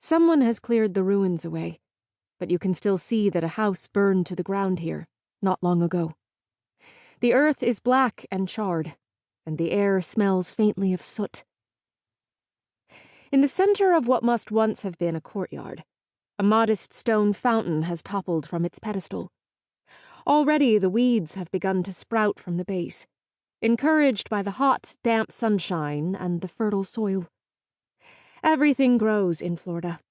Someone has cleared the ruins away, but you can still see that a house burned to the ground here, not long ago. The earth is black and charred, and the air smells faintly of soot. In the center of what must once have been a courtyard, a modest stone fountain has toppled from its pedestal. Already the weeds have begun to sprout from the base, encouraged by the hot, damp sunshine and the fertile soil. Everything grows in Florida.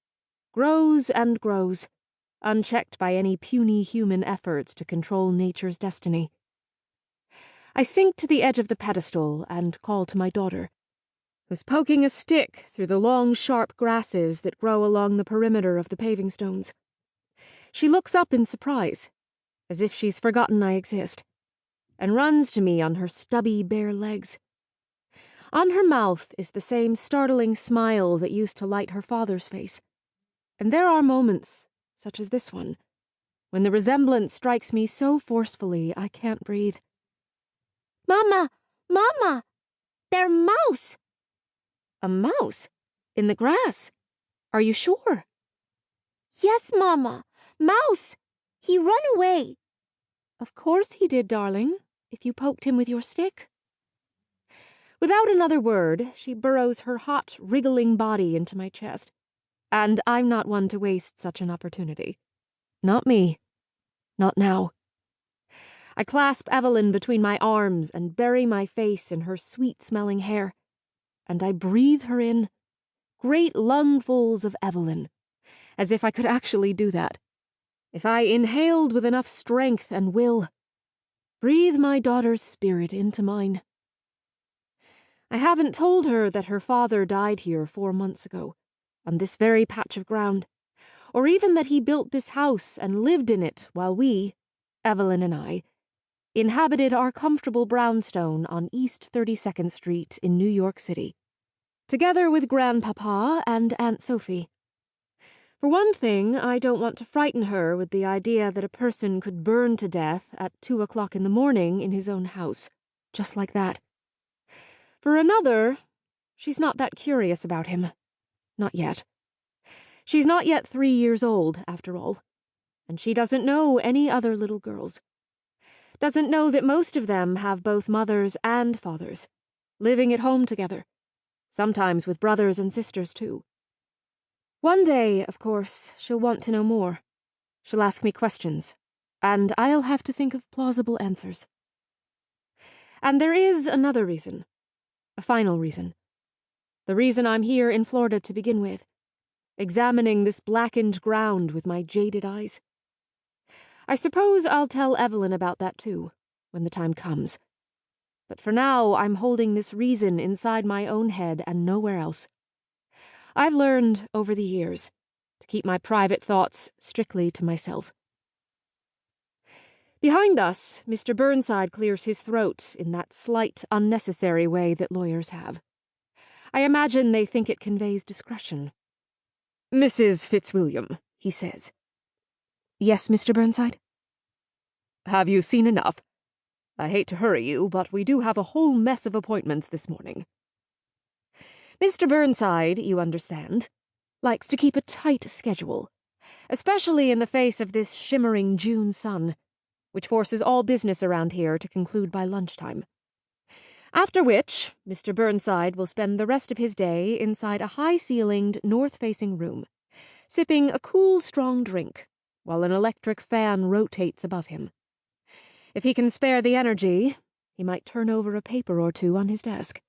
Grows and grows, unchecked by any puny human efforts to control nature's destiny. I sink to the edge of the pedestal and call to my daughter, who's poking a stick through the long, sharp grasses that grow along the perimeter of the paving stones. She looks up in surprise, as if she's forgotten I exist, and runs to me on her stubby, bare legs. On her mouth is the same startling smile that used to light her father's face, and there are moments, such as this one, when the resemblance strikes me so forcefully I can't breathe. Mama! Mama! They're mouse! A mouse? In the grass? Are you sure? Yes, Mama. Mouse! He run away. Of course he did, darling, if you poked him with your stick. Without another word, she burrows her hot, wriggling body into my chest, and I'm not one to waste such an opportunity. Not me. Not now. I clasp Evelyn between my arms and bury my face in her sweet-smelling hair, and I breathe her in, great lungfuls of Evelyn, as if I could actually do that. If I inhaled with enough strength and will, breathe my daughter's spirit into mine. I haven't told her that her father died here 4 months ago, on this very patch of ground, or even that he built this house and lived in it while we, Evelyn and I, inhabited our comfortable brownstone on East 32nd Street in New York City, together with Grandpapa and Aunt Sophie. For one thing, I don't want to frighten her with the idea that a person could burn to death at 2 o'clock in the morning in his own house, just like that. For another, she's not that curious about him. Not yet. She's not yet 3 years old, after all, and she doesn't know any other little girls. Doesn't know that most of them have both mothers and fathers, living at home together, sometimes with brothers and sisters too. One day, of course, she'll want to know more. She'll ask me questions, and I'll have to think of plausible answers. And there is another reason, a final reason. The reason I'm here in Florida to begin with, examining this blackened ground with my jaded eyes. I suppose I'll tell Evelyn about that too, when the time comes. But for now, I'm holding this reason inside my own head and nowhere else. I've learned, over the years, to keep my private thoughts strictly to myself. Behind us, Mr. Burnside clears his throat in that slight, unnecessary way that lawyers have. I imagine they think it conveys discretion. "Mrs. Fitzwilliam," he says. "Yes, Mr. Burnside?" "Have you seen enough? I hate to hurry you, but we do have a whole mess of appointments this morning." Mr. Burnside, you understand, likes to keep a tight schedule, especially in the face of this shimmering June sun, which forces all business around here to conclude by lunchtime. After which, Mr. Burnside will spend the rest of his day inside a high-ceilinged, north-facing room, sipping a cool, strong drink, while an electric fan rotates above him. If he can spare the energy, he might turn over a paper or two on his desk.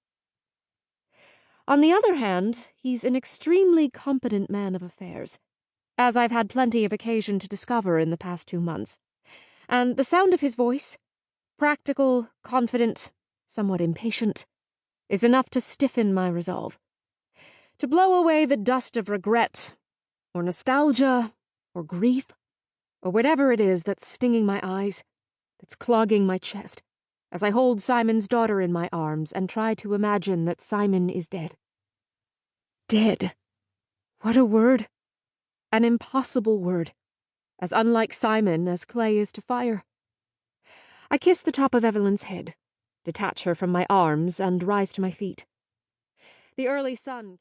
On the other hand, he's an extremely competent man of affairs, as I've had plenty of occasion to discover in the past 2 months, and the sound of his voice, practical, confident, somewhat impatient, is enough to stiffen my resolve, to blow away the dust of regret, or nostalgia, or grief, or whatever it is that's stinging my eyes, that's clogging my chest, as I hold Simon's daughter in my arms and try to imagine that Simon is dead. Dead. What a word. An impossible word, as unlike Simon as clay is to fire. I kiss the top of Evelyn's head, detach her from my arms, and rise to my feet. The early sun